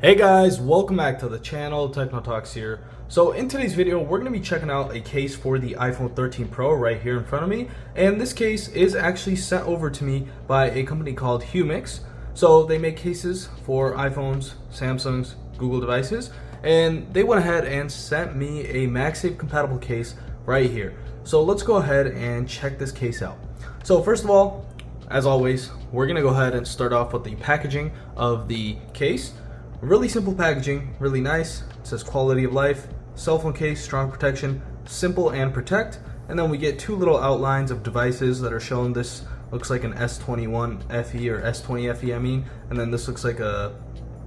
Hey guys, welcome back to the channel. Techno Talks here. So in today's video, we're going to be checking out a case for the iPhone 13 Pro right here in front of me. And this case is actually sent over to me by a company called Humixx. So they make cases for iPhones, Samsungs, Google devices. And they went ahead and sent me a Magsafe compatible case right here. So let's go ahead and check this case out. So first of all, as always, we're going to go ahead and start off with the packaging of the case. Really simple packaging, really nice. It says quality of life, cell phone case, strong protection, simple and protect. And then we get two little outlines of devices that are shown. This looks like an S21 FE or S20 FE, I mean. And then this looks like a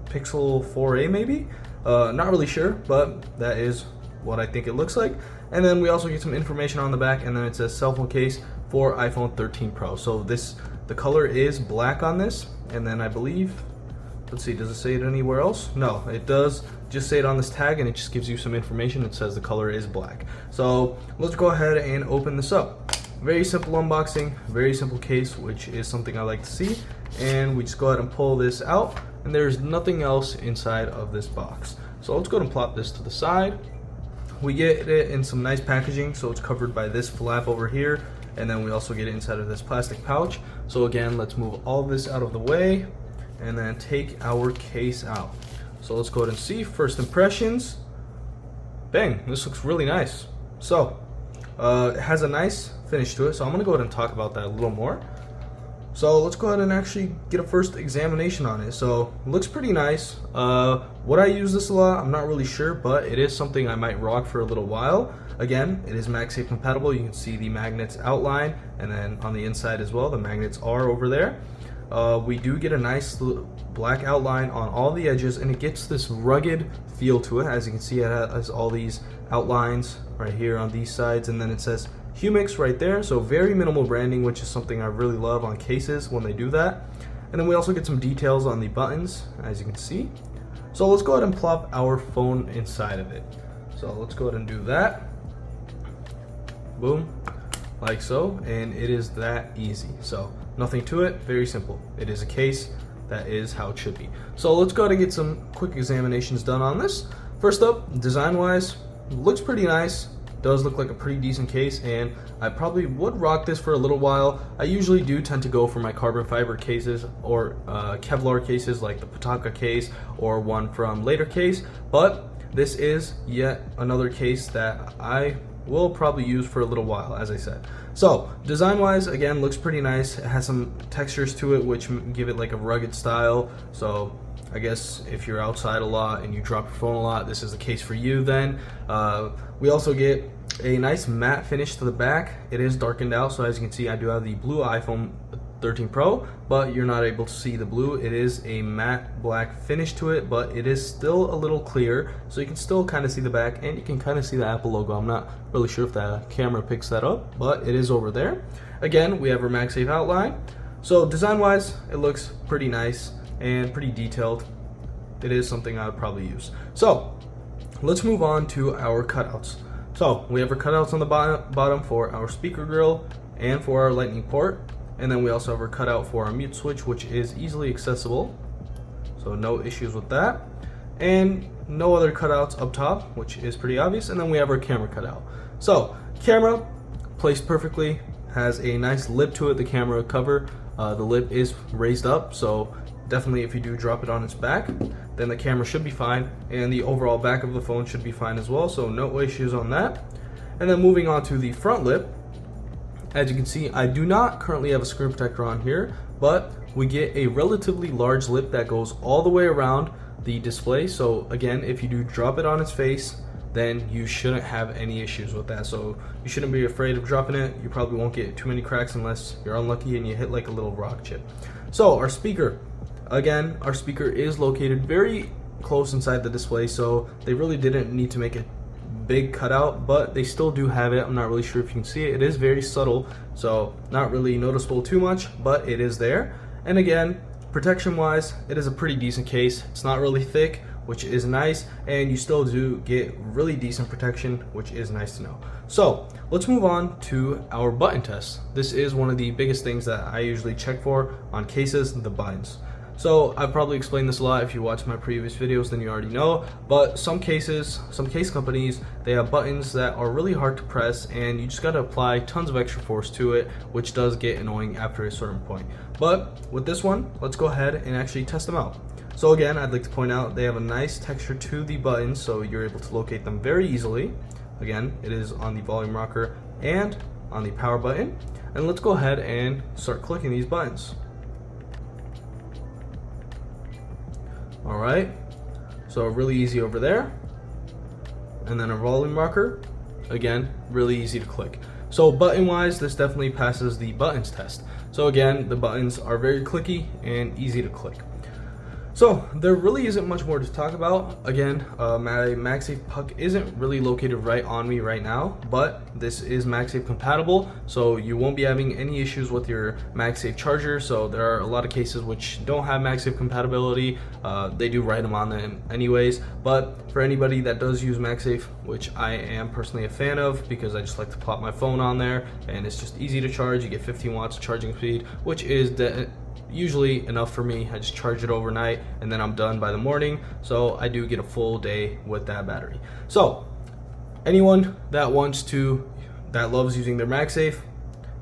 Pixel 4a maybe? Not really sure, but that is what I think it looks like. And then we also get some information on the back, and then it says cell phone case for iPhone 13 Pro. So the color is black on this, and then I believe, let's see, does it say it anywhere else? No, it does just say it on this tag, and it just gives you some information. It says the color is black. So let's go ahead and open this up. Very simple unboxing, very simple case, which is something I like to see. And we just go ahead and pull this out, and there's nothing else inside of this box. So let's go ahead and plop this to the side. We get it in some nice packaging, so it's covered by this flap over here, and then we also get it inside of this plastic pouch. So again, let's move all this out of the way and then take our case out. So let's go ahead and see first impressions. Bang, this looks really nice. So it has a nice finish to it, so I'm gonna go ahead and talk about that a little more. So let's go ahead and actually get a first examination on it. So it looks pretty nice. Would I use this a lot? I'm not really sure, but it is something I might rock for a little while. Again, it is Magsafe compatible. You can see the magnets outline, and then on the inside as well, the magnets are over there. We do get a nice black outline on all the edges, and it gets this rugged feel to it. As you can see, it has all these outlines right here on these sides, and then it says Humixx right there. So very minimal branding, which is something I really love on cases when they do that. And then we also get some details on the buttons, as you can see. So let's go ahead and plop our phone inside of it. So let's go ahead and do that. Boom, like so, and it is that easy. So nothing to it, very simple. It is a case, that is how it should be. So let's go ahead and get some quick examinations done on this. First up, design wise, looks pretty nice. Does look like a pretty decent case, and I probably would rock this for a little while. I usually do tend to go for my carbon fiber cases or Kevlar cases like the Pataka case or one from later case, but this is yet another case that I will probably use for a little while, as I said. So design wise, again, looks pretty nice. It has some textures to it which give it like a rugged style. So I guess if you're outside a lot and you drop your phone a lot, this is the case for you then. We also get a nice matte finish to the back. It is darkened out, so as you can see, I do have the blue iPhone 13 Pro, but you're not able to see the blue. It is a matte black finish to it, but it is still a little clear, so you can still kind of see the back, and you can kind of see the Apple logo. I'm not really sure if the camera picks that up, but it is over there. Again, we have our Magsafe outline. So design wise, it looks pretty nice and pretty detailed. It is something I would probably use. So let's move on to our cutouts. So we have our cutouts on the bottom for our speaker grill and for our lightning port. And then we also have our cutout for our mute switch, which is easily accessible. So no issues with that. And no other cutouts up top, which is pretty obvious. And then we have our camera cutout. So camera placed perfectly, has a nice lip to it, the camera cover. The lip is raised up, so definitely if you do drop it on its back, then the camera should be fine, and the overall back of the phone should be fine as well, so no issues on that. And then moving on to the front lip, as you can see, I do not currently have a screen protector on here, but we get a relatively large lip that goes all the way around the display. So again, if you do drop it on its face, then you shouldn't have any issues with that. So you shouldn't be afraid of dropping it. You probably won't get too many cracks unless you're unlucky and you hit like a little rock chip. So our speaker, again, our speaker is located very close inside the display, so they really didn't need to make a big cutout, but they still do have it. I'm not really sure if you can see it. It is very subtle, so not really noticeable too much, but it is there. And again, protection wise, it is a pretty decent case. It's not really thick, which is nice, and you still do get really decent protection, which is nice to know. So let's move on to our button test. This is one of the biggest things that I usually check for on cases, the buttons. So I've probably explained this a lot. If you watch my previous videos, then you already know, but some case companies, they have buttons that are really hard to press, and you just got to apply tons of extra force to it, which does get annoying after a certain point. But with this one, let's go ahead and actually test them out. So again, I'd like to point out they have a nice texture to the buttons, so you're able to locate them very easily. Again, it is on the volume rocker and on the power button. And let's go ahead and start clicking these buttons. Alright, so really easy over there. And then a volume rocker, again, really easy to click. So button wise, this definitely passes the buttons test. So again, the buttons are very clicky and easy to click. So there really isn't much more to talk about. Again, my Magsafe puck isn't really located right on me right now, but this is Magsafe compatible, so you won't be having any issues with your Magsafe charger. So there are a lot of cases which don't have Magsafe compatibility. They do write them on them anyways, but for anybody that does use Magsafe, which I am personally a fan of because I just like to plop my phone on there and it's just easy to charge. You get 15 watts charging speed, which is usually enough for me. I just charge it overnight and then I'm done by the morning, so I do get a full day with that battery. So anyone that loves using their Magsafe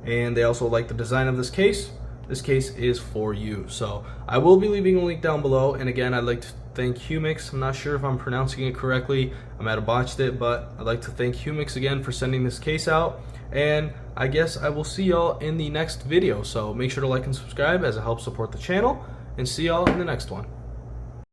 and they also like the design of this case is for you. So I will be leaving a link down below, and again, I'd like to thank Humixx. I'm not sure if I'm pronouncing it correctly, I might have botched it, but I'd like to thank Humixx again for sending this case out, and I guess I will see y'all in the next video. So make sure to like and subscribe as it helps support the channel, and see y'all in the next one.